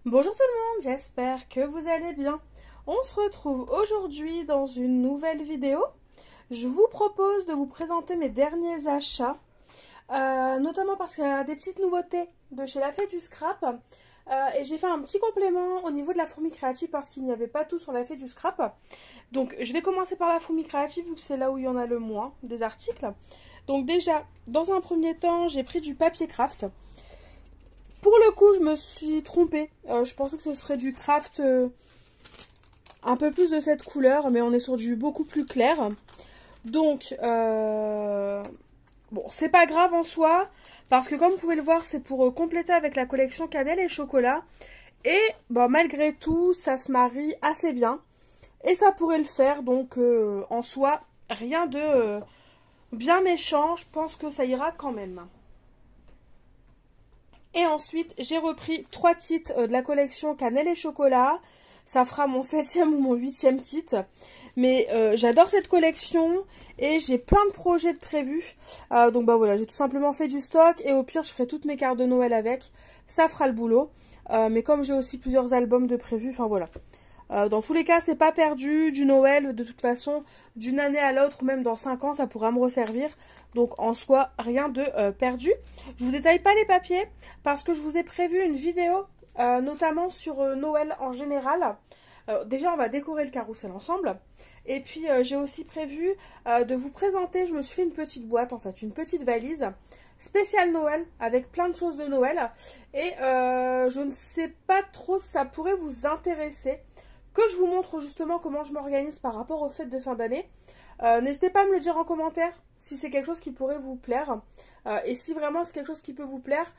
Bonjour tout le monde, j'espère que vous allez bien. On se retrouve aujourd'hui dans une nouvelle vidéo. Je vous propose de vous présenter mes derniers achats, notamment parce qu'il y a des petites nouveautés de chez La Fête du Scrap. Et j'ai fait un petit complément au niveau de la fourmi créative parce qu'il n'y avait pas tout sur La Fête du Scrap. Donc je vais commencer par la fourmi créative vu que c'est là où il y en a le moins des articles. Donc déjà, dans un premier temps, j'ai pris du papier craft. Pour le coup, je me suis trompée. Je pensais que ce serait du craft un peu plus de cette couleur, mais on est sur du beaucoup plus clair. Donc, bon, c'est pas grave en soi, parce que comme vous pouvez le voir, c'est pour compléter avec la collection cannelle et chocolat. Et bon, malgré tout, ça se marie assez bien. Et ça pourrait le faire, donc en soi, rien de bien méchant. Je pense que ça ira quand même. Et ensuite, j'ai repris 3 kits de la collection cannelle et chocolat. Ça fera mon 7e ou mon 8e kit. Mais j'adore cette collection et j'ai plein de projets de prévus. Donc bah voilà, j'ai tout simplement fait du stock et au pire, je ferai toutes mes cartes de Noël avec. Ça fera le boulot. Mais comme j'ai aussi plusieurs albums de prévus, enfin voilà. Dans tous les cas, c'est pas perdu. Du Noël, de toute façon, d'une année à l'autre, ou même dans 5 ans, ça pourra me resservir. Donc en soi, rien de perdu. Je vous détaille pas les papiers parce que je vous ai prévu une vidéo, notamment sur Noël en général. Déjà, on va décorer le carrousel ensemble. Et puis, j'ai aussi prévu de vous présenter, je me suis fait une petite boîte, en fait, une petite valise spéciale Noël avec plein de choses de Noël. Et je ne sais pas trop si ça pourrait vous intéresser que je vous montre justement comment je m'organise par rapport aux fêtes de fin d'année. N'hésitez pas à me le dire en commentaire si c'est quelque chose qui pourrait vous plaire. Et si vraiment c'est quelque chose qui peut vous plaire,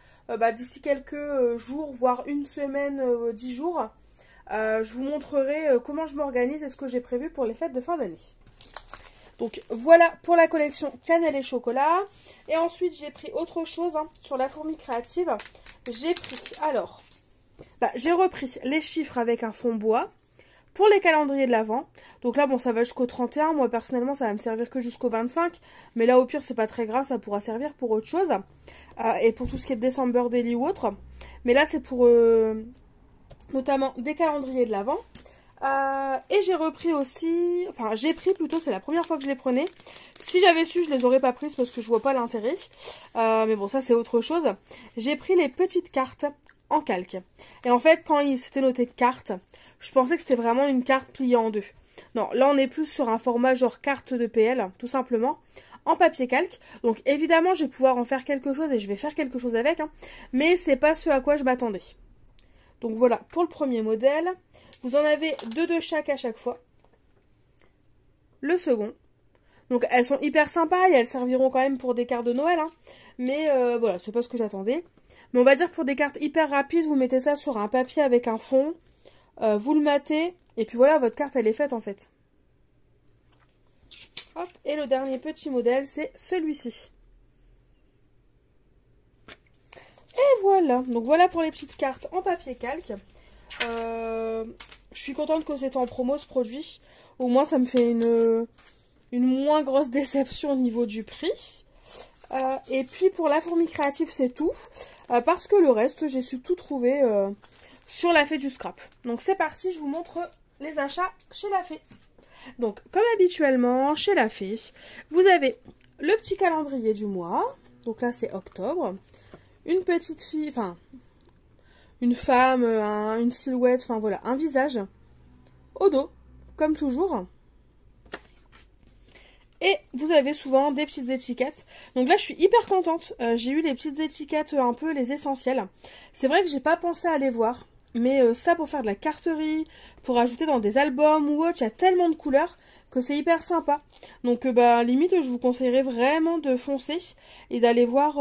d'ici quelques jours, voire une semaine, 10 jours, je vous montrerai comment je m'organise et ce que j'ai prévu pour les fêtes de fin d'année. Donc voilà pour la collection cannelle et chocolat. Et ensuite j'ai pris autre chose sur la fourmi créative. J'ai pris, alors, j'ai repris les chiffres avec un fond bois. Pour les calendriers de l'Avent, donc là, bon, ça va jusqu'au 31. Moi, personnellement, ça va me servir que jusqu'au 25. Mais là, au pire, c'est pas très grave, ça pourra servir pour autre chose. Et pour tout ce qui est December Daily ou autre. Mais là, c'est pour notamment des calendriers de l'Avent. Et j'ai repris aussi, enfin, j'ai pris plutôt, c'est la première fois que je les prenais. Si j'avais su, je les aurais pas prises parce que je vois pas l'intérêt. Mais bon, ça, c'est autre chose. J'ai pris les petites cartes en calque. Et en fait, quand il s'était noté carte, je pensais que c'était vraiment une carte pliée en deux. Non, là on est plus sur un format genre carte de PL, tout simplement, en papier calque. Donc évidemment, je vais pouvoir en faire quelque chose et je vais faire quelque chose avec, mais c'est pas ce à quoi je m'attendais. Donc voilà, pour le premier modèle, vous en avez 2 de chaque à chaque fois. Le second. Donc elles sont hyper sympas et elles serviront quand même pour des cartes de Noël, mais voilà, c'est pas ce que j'attendais. Mais on va dire pour des cartes hyper rapides, vous mettez ça sur un papier avec un fond. Vous le matez, et puis voilà, votre carte, elle est faite en fait. Hop, et le dernier petit modèle, c'est celui-ci. Et voilà, donc voilà pour les petites cartes en papier calque. Je suis contente que c'est en promo ce produit. Au moins, ça me fait une moins grosse déception au niveau du prix. Et puis pour la fourmi créative, c'est tout. Parce que le reste, j'ai su tout trouver sur La Fée du Scrap. Donc c'est parti, je vous montre les achats chez La Fée. Donc comme habituellement, chez La Fée, vous avez le petit calendrier du mois. Donc là c'est octobre. Une petite fille, enfin une femme, une silhouette, enfin voilà, un visage au dos, comme toujours. Et vous avez souvent des petites étiquettes. Donc là, je suis hyper contente. J'ai eu les petites étiquettes un peu les essentielles. C'est vrai que j'ai pas pensé à les voir. Mais ça, pour faire de la carterie, pour ajouter dans des albums ou autre, il y a tellement de couleurs que c'est hyper sympa. Donc limite, je vous conseillerais vraiment de foncer et d'aller voir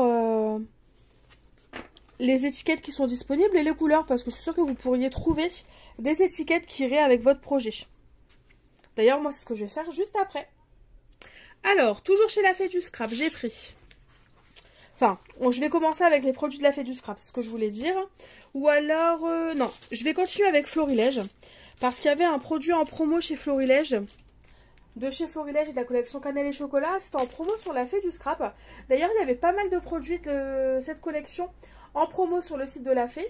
les étiquettes qui sont disponibles et les couleurs. Parce que je suis sûre que vous pourriez trouver des étiquettes qui iraient avec votre projet. D'ailleurs, moi, c'est ce que je vais faire juste après. Alors, toujours chez La Fée du Scrap, j'ai pris... Enfin, je vais commencer avec les produits de La Fée du Scrap, c'est ce que je voulais dire. Ou alors... non, je vais continuer avec Florilège. Parce qu'il y avait un produit en promo chez Florilège. De chez Florilège et de la collection Cannelle et Chocolat. C'était en promo sur La Fée du Scrap. D'ailleurs, il y avait pas mal de produits de cette collection en promo sur le site de la Fée.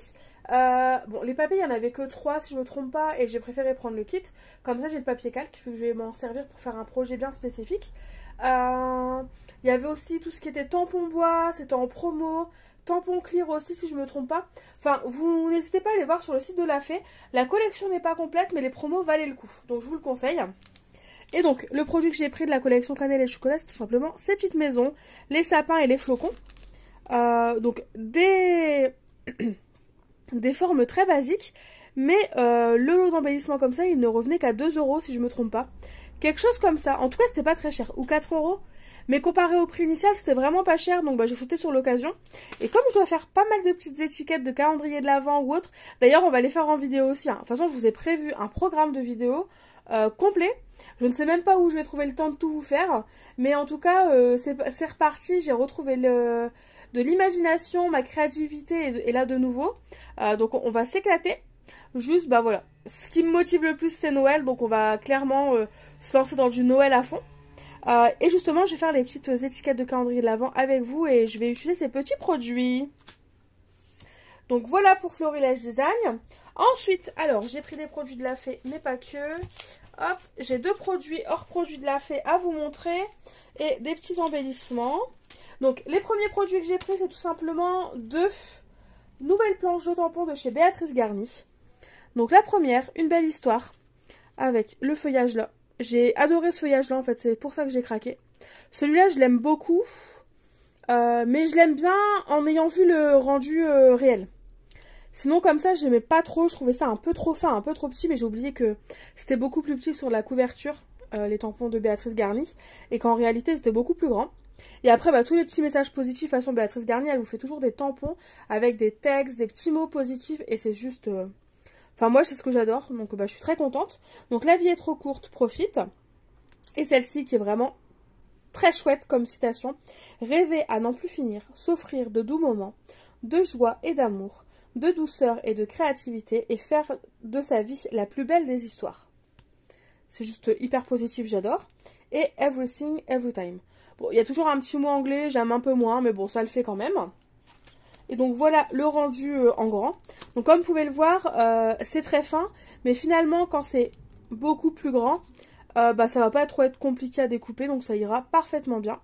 Bon, les papiers, il n'y en avait que 3 si je me trompe pas, et j'ai préféré prendre le kit. Comme ça, j'ai le papier calque, vu que je vais m'en servir pour faire un projet bien spécifique. Il y avait aussi tout ce qui était tampon bois, c'était en promo. Tampon clear aussi si je me trompe pas. Enfin, vous n'hésitez pas à aller voir sur le site de la Fée. La collection n'est pas complète, mais les promos valaient le coup. Donc je vous le conseille. Et donc, le produit que j'ai pris de la collection cannelle et chocolat, c'est tout simplement ces petites maisons, les sapins et les flocons. Donc, des formes très basiques, mais le lot d'embellissement comme ça, il ne revenait qu'à 2 € si je me trompe pas. Quelque chose comme ça. En tout cas, c'était pas très cher. Ou 4 €. Mais comparé au prix initial, c'était vraiment pas cher. Donc, j'ai sauté sur l'occasion. Et comme je dois faire pas mal de petites étiquettes de calendrier de l'Avent ou autre, d'ailleurs, on va les faire en vidéo aussi. De toute façon, je vous ai prévu un programme de vidéo complet. Je ne sais même pas où je vais trouver le temps de tout vous faire. Mais en tout cas, c'est reparti. J'ai retrouvé de l'imagination, ma créativité et là de nouveau. Donc, on va s'éclater. Juste, bah voilà. Ce qui me motive le plus, c'est Noël. Donc, on va clairement se lancer dans du Noël à fond. Et justement, je vais faire les petites étiquettes de calendrier de l'Avent avec vous et je vais utiliser ces petits produits. Donc voilà pour Florilège Design. Ensuite, alors, j'ai pris des produits de la Fée, mais pas que. Hop, j'ai 2 produits hors produits de la Fée à vous montrer et des petits embellissements. Donc, les premiers produits que j'ai pris, c'est tout simplement 2 nouvelles planches de tampons de chez Béatrice Garni. Donc, la première, une belle histoire avec le feuillage là. J'ai adoré ce feuillage-là, en fait, c'est pour ça que j'ai craqué. Celui-là, je l'aime beaucoup, mais je l'aime bien en ayant vu le rendu réel. Sinon, comme ça, j'aimais pas trop, je trouvais ça un peu trop fin, un peu trop petit, mais j'ai oublié que c'était beaucoup plus petit sur la couverture, les tampons de Béatrice Garni, et qu'en réalité, c'était beaucoup plus grand. Et après, bah, tous les petits messages positifs, façon Béatrice Garni, elle vous fait toujours des tampons avec des textes, des petits mots positifs, et c'est juste... Enfin, moi, c'est ce que j'adore, donc bah, je suis très contente. Donc, la vie est trop courte, profite. Et celle-ci qui est vraiment très chouette comme citation. Rêver à n'en plus finir, s'offrir de doux moments, de joie et d'amour, de douceur et de créativité, et faire de sa vie la plus belle des histoires. C'est juste hyper positif, j'adore. Et everything, every time. Bon, il y a toujours un petit mot anglais, j'aime un peu moins, mais bon, ça le fait quand même. Et donc voilà le rendu en grand. Donc comme vous pouvez le voir, c'est très fin. Mais finalement, quand c'est beaucoup plus grand, bah, ça va pas trop être compliqué à découper. Donc ça ira parfaitement bien.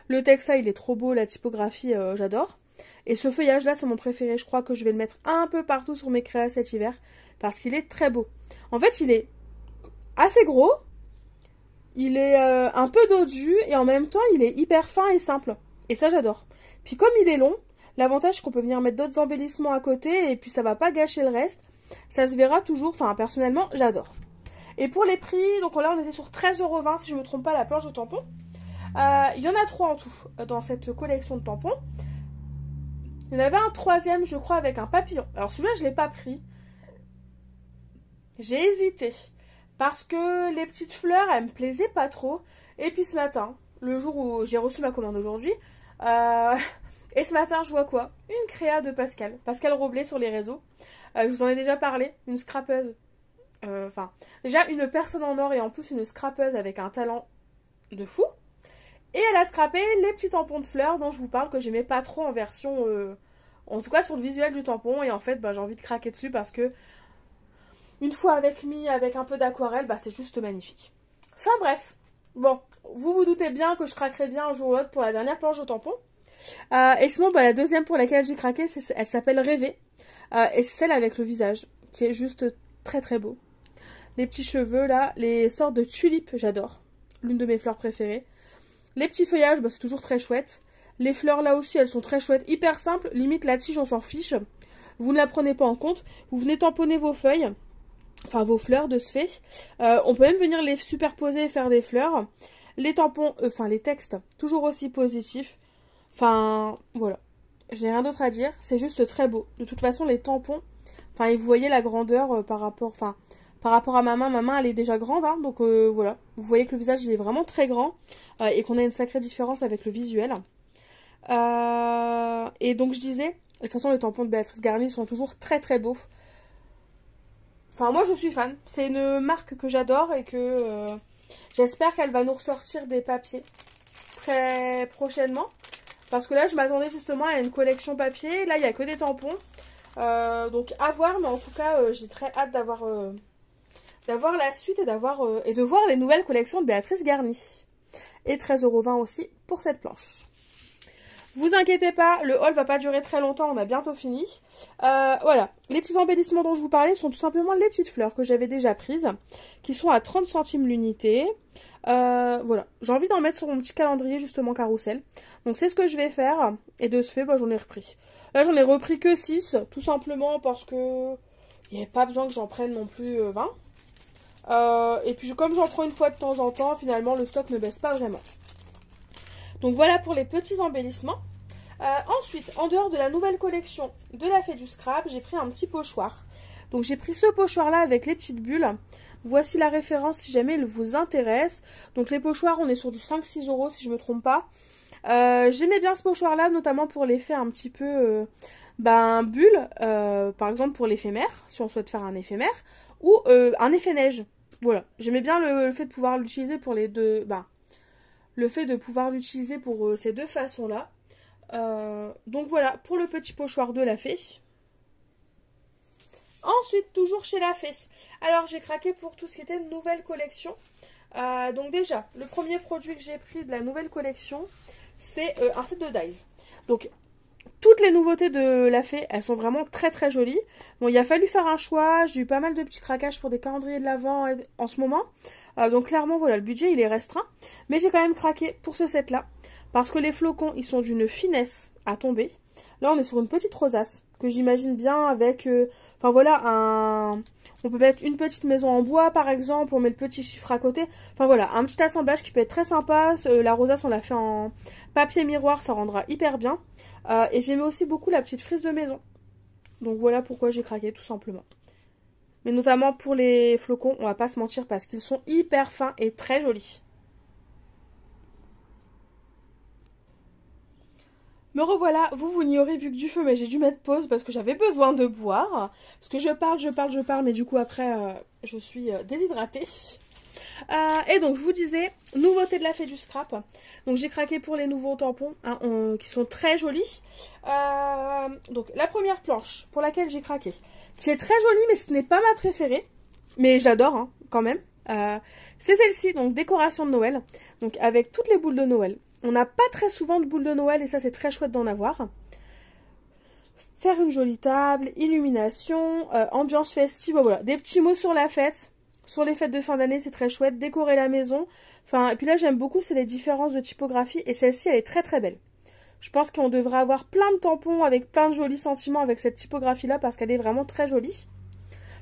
Le texte là, il est trop beau. La typographie, j'adore. Et ce feuillage là, c'est mon préféré. Je crois que je vais le mettre un peu partout sur mes créas cet hiver. Parce qu'il est très beau. En fait, il est assez gros. Il est un peu dodu. Et en même temps, il est hyper fin et simple. Et ça, j'adore. Puis comme il est long... L'avantage, c'est qu'on peut venir mettre d'autres embellissements à côté et puis ça va pas gâcher le reste. Ça se verra toujours. Enfin, personnellement, j'adore. Et pour les prix, donc là, on était sur 13,20 € si je me trompe pas, la planche de tampons. Il y en a 3 en tout dans cette collection de tampons. Il y en avait un troisième, je crois, avec un papillon. Alors celui-là, je l'ai pas pris. J'ai hésité. Parce que les petites fleurs, elles me plaisaient pas trop. Et puis ce matin, le jour où j'ai reçu ma commande aujourd'hui... Et ce matin, je vois quoi? Une créa de Pascal. Pascal Roblet sur les réseaux. Je vous en ai déjà parlé. Une scrapeuse. Enfin, déjà une personne en or et en plus une scrapeuse avec un talent de fou. Et elle a scrapé les petits tampons de fleurs dont je vous parle que j'aimais pas trop en version... en tout cas sur le visuel du tampon. Et en fait, bah, j'ai envie de craquer dessus parce que... Une fois avec un peu d'aquarelle, bah, c'est juste magnifique. Enfin bref. Bon, vous vous doutez bien que je craquerai bien un jour ou l'autre pour la dernière planche de tampon. Et sinon, bah, la deuxième pour laquelle j'ai craqué, elle s'appelle Rêver. Et c'est celle avec le visage, qui est juste très très beau. Les petits cheveux là, les sortes de tulipes, j'adore. L'une de mes fleurs préférées. Les petits feuillages, bah, c'est toujours très chouette. Les fleurs là aussi, elles sont très chouettes, hyper simples. Limite la tige, on s'en fiche. Vous ne la prenez pas en compte. Vous venez tamponner vos feuilles. Enfin, vos fleurs de ce fait. On peut même venir les superposer et faire des fleurs. Les tampons, enfin les textes, toujours aussi positifs. Enfin, voilà. Je n'ai rien d'autre à dire. C'est juste très beau. De toute façon, les tampons... Enfin, et vous voyez la grandeur par rapport... Enfin, par rapport à ma main. Ma main, elle est déjà grande. Hein, donc, voilà. Vous voyez que le visage, il est vraiment très grand. Et qu'on a une sacrée différence avec le visuel. Et donc, je disais... De toute façon, les tampons de Béatrice Garni sont toujours très très beaux. Enfin, moi, je suis fan. C'est une marque que j'adore et que... j'espère qu'elle va nous ressortir des papiers très prochainement. Parce que là, je m'attendais justement à une collection papier. Là, il n'y a que des tampons. Donc, à voir. Mais en tout cas, j'ai très hâte d'avoir la suite et de voir les nouvelles collections de Béatrice Garni. Et 13,20 € aussi pour cette planche. Vous inquiétez pas, le haul va pas durer très longtemps, on a bientôt fini. Voilà, les petits embellissements dont je vous parlais sont tout simplement les petites fleurs que j'avais déjà prises, qui sont à 30 centimes l'unité. Voilà, j'ai envie d'en mettre sur mon petit calendrier justement carrousel. Donc c'est ce que je vais faire, et de ce fait, bah, j'en ai repris. Là j'en ai repris que 6, tout simplement parce que il n'y avait pas besoin que j'en prenne non plus 20. Et puis comme j'en prends une fois de temps en temps, finalement le stock ne baisse pas vraiment. Donc voilà pour les petits embellissements. Ensuite, en dehors de la nouvelle collection de la Fée du Scrap, j'ai pris un petit pochoir. Donc j'ai pris ce pochoir là avec les petites bulles. Voici la référence si jamais il vous intéresse. Donc les pochoirs, on est sur du 5-6 € si je ne me trompe pas. J'aimais bien ce pochoir là, notamment pour l'effet un petit peu bulle. Par exemple pour l'éphémère, si on souhaite faire un éphémère. Ou un effet neige. Voilà, j'aimais bien le fait de pouvoir l'utiliser pour les deux... le fait de pouvoir l'utiliser pour ces deux façons-là. Donc voilà, pour le petit pochoir de la Fée. Ensuite, toujours chez la Fée. Alors, j'ai craqué pour tout ce qui était nouvelle collection. Donc déjà, le premier produit que j'ai pris de la nouvelle collection, c'est un set de dies. Donc, toutes les nouveautés de la Fée, elles sont vraiment très très jolies. Bon, il a fallu faire un choix. J'ai eu pas mal de petits craquages pour des calendriers de l'Avent en ce moment. Donc clairement, voilà, le budget, il est restreint. Mais j'ai quand même craqué pour ce set-là. Parce que les flocons, ils sont d'une finesse à tomber. Là, on est sur une petite rosace que j'imagine bien avec... Enfin voilà, on peut mettre une petite maison en bois, par exemple. On met le petit chiffre à côté. Enfin voilà, un petit assemblage qui peut être très sympa. La rosace, on l'a fait en papier miroir. Ça rendra hyper bien. Et j'aimais aussi beaucoup la petite frise de maison. Donc voilà pourquoi j'ai craqué, tout simplement. Mais notamment pour les flocons, on va pas se mentir parce qu'ils sont hyper fins et très jolis. Me revoilà, vous n'y aurez vu que du feu, mais j'ai dû mettre pause parce que j'avais besoin de boire. Parce que je parle, mais du coup après, je suis déshydratée. Et donc, je vous disais, nouveauté de la Fée du Scrap. Donc, j'ai craqué pour les nouveaux tampons, hein, qui sont très jolis. Donc, la première planche pour laquelle j'ai craqué, qui est très jolie, mais ce n'est pas ma préférée. Mais j'adore, hein, quand même. C'est celle-ci, donc décoration de Noël. Donc, avec toutes les boules de Noël. On n'a pas très souvent de boules de Noël et ça, c'est très chouette d'en avoir. Faire une jolie table, illumination, ambiance festive, voilà. Des petits mots sur la fête. Sur les fêtes de fin d'année, c'est très chouette. Décorer la maison. Enfin, et puis là, j'aime beaucoup, c'est les différences de typographie. Et celle-ci, elle est très très belle. Je pense qu'on devrait avoir plein de tampons avec plein de jolis sentiments avec cette typographie-là parce qu'elle est vraiment très jolie.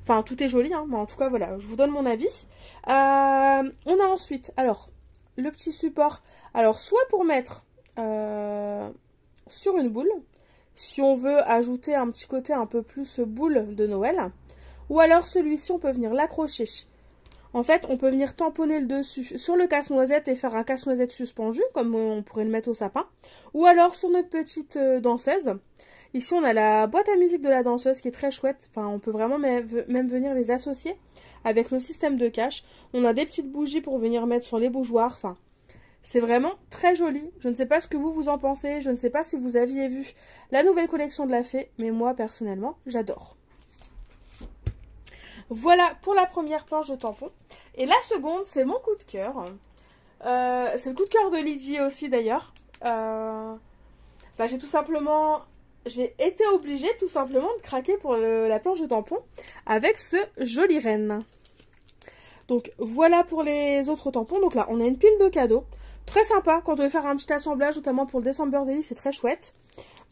Enfin, tout est joli, hein. Mais en tout cas, voilà, je vous donne mon avis. On a ensuite, alors, le petit support. Alors, soit pour mettre sur une boule, si on veut ajouter un petit côté un peu plus boule de Noël. Ou alors, celui-ci, on peut venir l'accrocher. En fait, on peut venir tamponner le dessus sur le casse-noisette et faire un casse-noisette suspendu, comme on pourrait le mettre au sapin. Ou alors sur notre petite danseuse. Ici, on a la boîte à musique de la danseuse qui est très chouette. Enfin, on peut vraiment même venir les associer avec le système de cache. On a des petites bougies pour venir mettre sur les bougeoirs. Enfin, c'est vraiment très joli. Je ne sais pas ce que vous en pensez. Je ne sais pas si vous aviez vu la nouvelle collection de la Fée. Mais moi, personnellement, j'adore. Voilà pour la première planche de tampon. Et la seconde, c'est mon coup de cœur. C'est le coup de cœur de Lydie aussi d'ailleurs. J'ai été obligée tout simplement de craquer pour la planche de tampon avec ce joli renne. Donc voilà pour les autres tampons. Donc là, on a une pile de cadeaux. Très sympa quand on veut faire un petit assemblage, notamment pour le December Daily, c'est très chouette.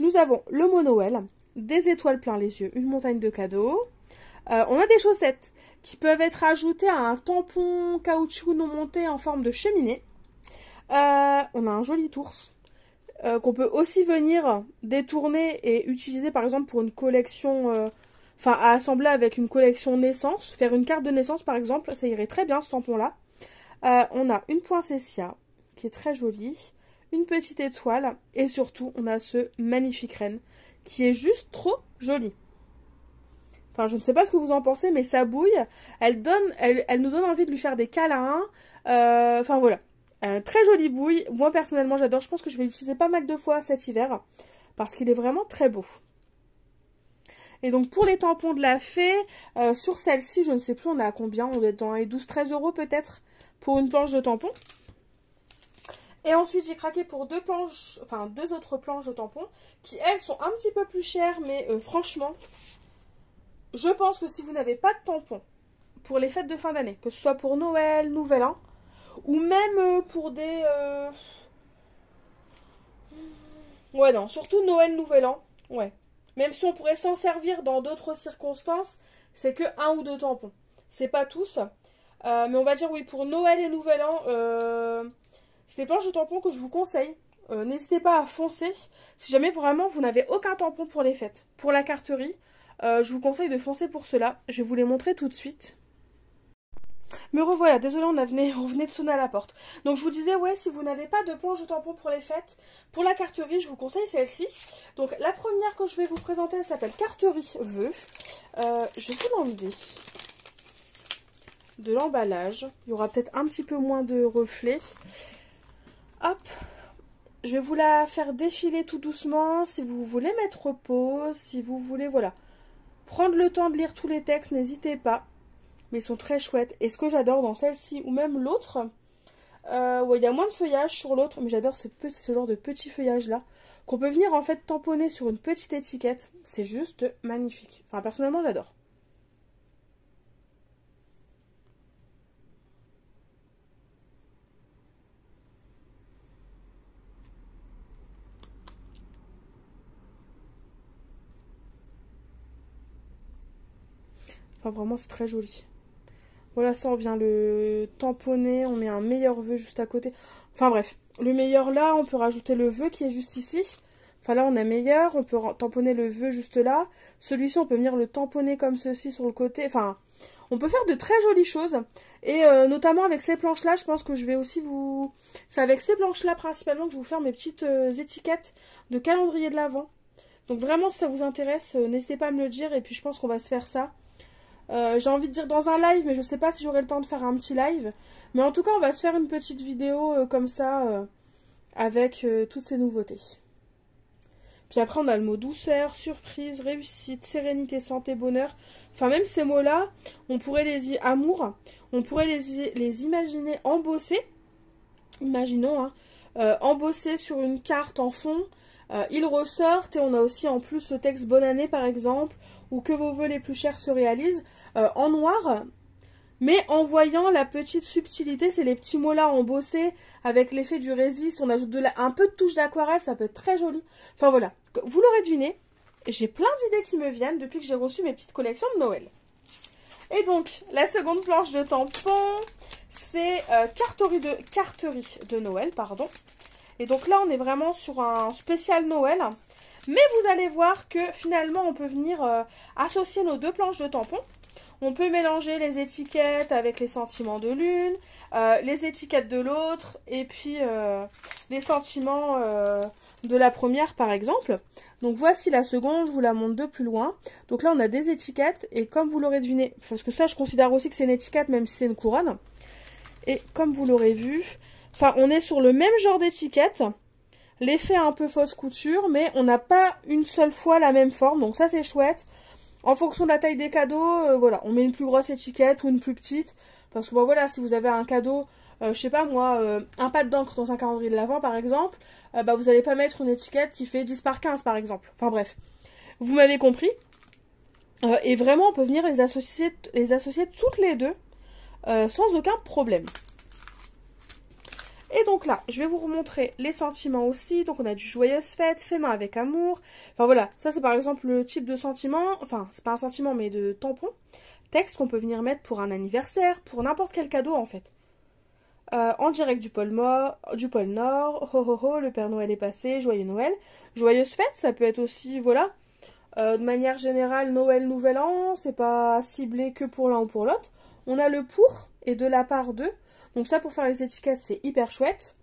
Nous avons le mot Noël, des étoiles plein les yeux, une montagne de cadeaux. On a des chaussettes qui peuvent être ajoutées à un tampon caoutchouc non monté en forme de cheminée. On a un joli ours qu'on peut aussi venir détourner et utiliser par exemple pour une collection, à assembler avec une collection naissance. Faire une carte de naissance par exemple, ça irait très bien ce tampon-là. On a une poinsettia qui est très jolie, une petite étoile et surtout on a ce magnifique renne qui est juste trop joli. Enfin, je ne sais pas ce que vous en pensez, mais sa bouille, elle nous donne envie de lui faire des câlins. Enfin, voilà. Très jolie bouille. Moi, personnellement, j'adore. Je pense que je vais l'utiliser pas mal de fois cet hiver. Parce qu'il est vraiment très beau. Et donc, pour les tampons de la fée, sur celle-ci, je ne sais plus, on est à combien? On est dans les 12-13 euros peut-être pour une planche de tampons. Et ensuite, j'ai craqué pour deux autres planches de tampons qui, elles, sont un petit peu plus chères. Mais franchement, je pense que si vous n'avez pas de tampons pour les fêtes de fin d'année, que ce soit pour Noël, Nouvel An, ou même pour des... Ouais, non, surtout Noël, Nouvel An, ouais. Même si on pourrait s'en servir dans d'autres circonstances, c'est que un ou deux tampons. C'est pas tous. Mais on va dire oui, pour Noël et Nouvel An, c'est des planches de tampons que je vous conseille. N'hésitez pas à foncer. Si jamais vraiment vous n'avez aucun tampon pour les fêtes, pour la carterie, je vous conseille de foncer pour cela. Je vais vous les montrer tout de suite. Me revoilà, désolé, on venait de sonner à la porte. Donc je vous disais, ouais, si vous n'avez pas de planche de tampons pour les fêtes, pour la carterie, je vous conseille celle-ci. Donc la première que je vais vous présenter, elle s'appelle Carterie Vœux. Je vais vous l'enlever de l'emballage. Il y aura peut-être un petit peu moins de reflets. Hop, je vais vous la faire défiler tout doucement. Si vous voulez mettre pause, si vous voulez, voilà, prendre le temps de lire tous les textes, n'hésitez pas. Mais ils sont très chouettes. Et ce que j'adore dans celle-ci, ou même l'autre, ouais, il y a moins de feuillage sur l'autre, mais j'adore ce genre de petit feuillage-là, qu'on peut venir en fait tamponner sur une petite étiquette. C'est juste magnifique. Enfin, personnellement, j'adore. Enfin, vraiment, c'est très joli. Voilà, ça, on vient le tamponner. On met un meilleur vœu juste à côté. Enfin, bref. Le meilleur là, on peut rajouter le vœu qui est juste ici. Enfin, là, on a meilleur. On peut tamponner le vœu juste là. Celui-ci, on peut venir le tamponner comme ceci sur le côté. Enfin, on peut faire de très jolies choses. Et notamment avec ces planches-là, je pense que je vais aussi vous... C'est avec ces planches-là principalement que je vais vous faire mes petites étiquettes de calendrier de l'Avent. Donc vraiment, si ça vous intéresse, n'hésitez pas à me le dire. Et puis, je pense qu'on va se faire ça. J'ai envie de dire dans un live, mais je sais pas si j'aurai le temps de faire un petit live. Mais en tout cas, on va se faire une petite vidéo comme ça, avec toutes ces nouveautés. Puis après, on a le mot douceur, surprise, réussite, sérénité, santé, bonheur. Enfin, même ces mots-là, on pourrait amour, on pourrait les imaginer embossés. Imaginons, hein, embossés sur une carte en fond. Ils ressortent et on a aussi en plus le texte bonne année par exemple, ou que vos vœux les plus chers se réalisent, en noir. Mais en voyant la petite subtilité, c'est les petits mots là embossés avec l'effet du résiste. On ajoute un peu de touche d'aquarelle, ça peut être très joli. Enfin voilà, vous l'aurez deviné, j'ai plein d'idées qui me viennent depuis que j'ai reçu mes petites collections de Noël. Et donc, la seconde planche de tampons, c'est carterie de Noël, pardon. Et donc là, on est vraiment sur un spécial Noël. Mais vous allez voir que finalement, on peut venir associer nos deux planches de tampons. On peut mélanger les étiquettes avec les sentiments de l'une, les étiquettes de l'autre, et puis les sentiments de la première, par exemple. Donc voici la seconde, je vous la montre de plus loin. Donc là, on a des étiquettes, et comme vous l'aurez deviné, parce que ça, je considère aussi que c'est une étiquette, même si c'est une couronne. Et comme vous l'aurez vu... Enfin, on est sur le même genre d'étiquette, l'effet un peu fausse couture, mais on n'a pas une seule fois la même forme, donc ça c'est chouette. En fonction de la taille des cadeaux, voilà, on met une plus grosse étiquette ou une plus petite, parce que bon voilà, si vous avez un cadeau, je sais pas moi, un pad d'encre dans un calendrier de l'Avent par exemple, bah vous n'allez pas mettre une étiquette qui fait 10 par 15 par exemple. Enfin bref, vous m'avez compris. Et vraiment, on peut venir les associer toutes les deux sans aucun problème. Et donc là, je vais vous remontrer les sentiments aussi. Donc on a du joyeuse fête, fait main avec amour. Enfin voilà, ça c'est par exemple le type de sentiment, enfin c'est pas un sentiment mais de tampon. Texte qu'on peut venir mettre pour un anniversaire, pour n'importe quel cadeau en fait. En direct du pôle Nord, ho ho ho, le Père Noël est passé, joyeux Noël. Joyeuse fête, ça peut être aussi, voilà, de manière générale Noël, Nouvel An, c'est pas ciblé que pour l'un ou pour l'autre. On a le pour et de la part de. Donc ça, pour faire les étiquettes, c'est hyper chouette.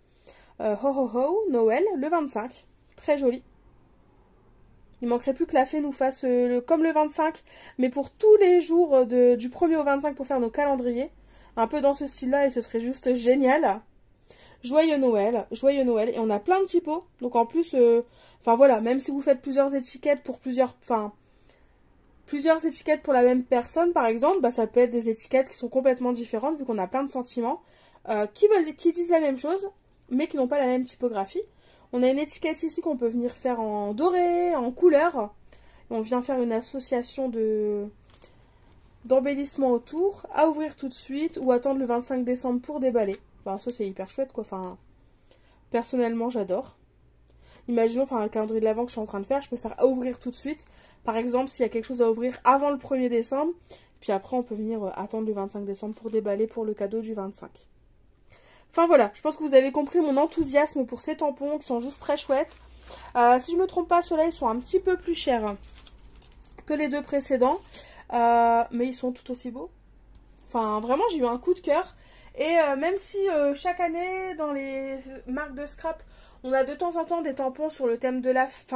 Ho ho ho, Noël, le 25. Très joli. Il manquerait plus que la fée nous fasse comme le 25, mais pour tous les jours du 1er au 25 pour faire nos calendriers. Un peu dans ce style-là et ce serait juste génial. Joyeux Noël, joyeux Noël. Et on a plein de typos. Donc en plus, enfin voilà, même si vous faites plusieurs étiquettes pour plusieurs étiquettes pour la même personne, par exemple, bah, ça peut être des étiquettes qui sont complètement différentes, vu qu'on a plein de sentiments, qui disent la même chose, mais qui n'ont pas la même typographie. On a une étiquette ici qu'on peut venir faire en doré, en couleur. Et on vient faire une association d'embellissement autour, à ouvrir tout de suite, ou attendre le 25 décembre pour déballer. Bah, ça c'est hyper chouette quoi, enfin, personnellement j'adore. Imaginons, enfin, le calendrier de l'Avent que je suis en train de faire, je peux faire à ouvrir tout de suite. Par exemple, s'il y a quelque chose à ouvrir avant le 1er décembre, puis après on peut venir attendre le 25 décembre pour déballer pour le cadeau du 25. Enfin voilà, je pense que vous avez compris mon enthousiasme pour ces tampons qui sont juste très chouettes. Si je ne me trompe pas, ceux-là ils sont un petit peu plus chers que les deux précédents, mais ils sont tout aussi beaux. Enfin vraiment j'ai eu un coup de cœur. Et même si chaque année dans les marques de scrap, on a de temps en temps des tampons sur le thème de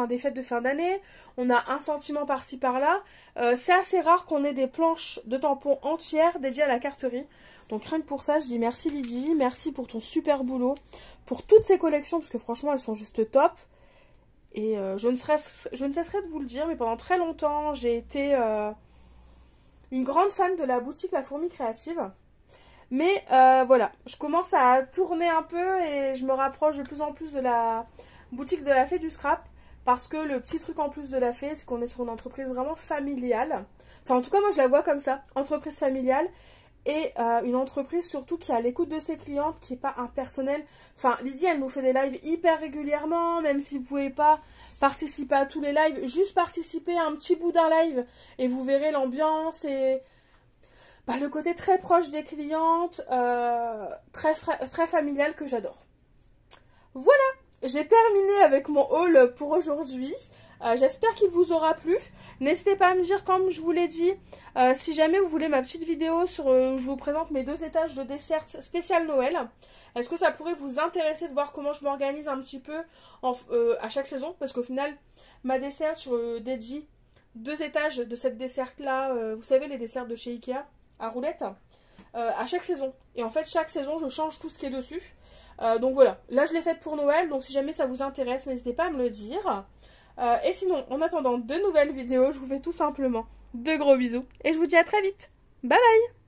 des fêtes de fin d'année, on a un sentiment par-ci par-là, c'est assez rare qu'on ait des planches de tampons entières dédiées à la carterie. Donc rien que pour ça, je dis merci Lydie, merci pour ton super boulot, pour toutes ces collections, parce que franchement elles sont juste top. Et je ne cesserai de vous le dire, mais pendant très longtemps, j'ai été une grande fan de la boutique La Fourmi Créative. Mais voilà, je commence à tourner un peu et je me rapproche de plus en plus de la boutique de la Fée du Scrap. Parce que le petit truc en plus de la Fée, c'est qu'on est sur une entreprise vraiment familiale. Enfin, en tout cas, moi, je la vois comme ça. Entreprise familiale. Et une entreprise surtout qui est à l'écoute de ses clientes, qui n'est pas impersonnelle. Enfin, Lydie, elle nous fait des lives hyper régulièrement, même si vous ne pouvez pas participer à tous les lives. Juste participer à un petit bout d'un live et vous verrez l'ambiance et bah, le côté très proche des clientes, très familial que j'adore. Voilà, j'ai terminé avec mon haul pour aujourd'hui. J'espère qu'il vous aura plu. N'hésitez pas à me dire, comme je vous l'ai dit, si jamais vous voulez ma petite vidéo sur où je vous présente mes 2 étages de dessert spécial Noël. Est-ce que ça pourrait vous intéresser de voir comment je m'organise un petit peu à chaque saison? Parce qu'au final, ma dessert, je dédie 2 étages de cette dessert-là. Vous savez, les desserts de chez Ikea à roulettes à chaque saison. Et en fait, chaque saison, je change tout ce qui est dessus. Donc voilà, là je l'ai faite pour Noël, donc si jamais ça vous intéresse, n'hésitez pas à me le dire. Et sinon, en attendant de nouvelles vidéos, je vous fais tout simplement de gros bisous et je vous dis à très vite. Bye bye!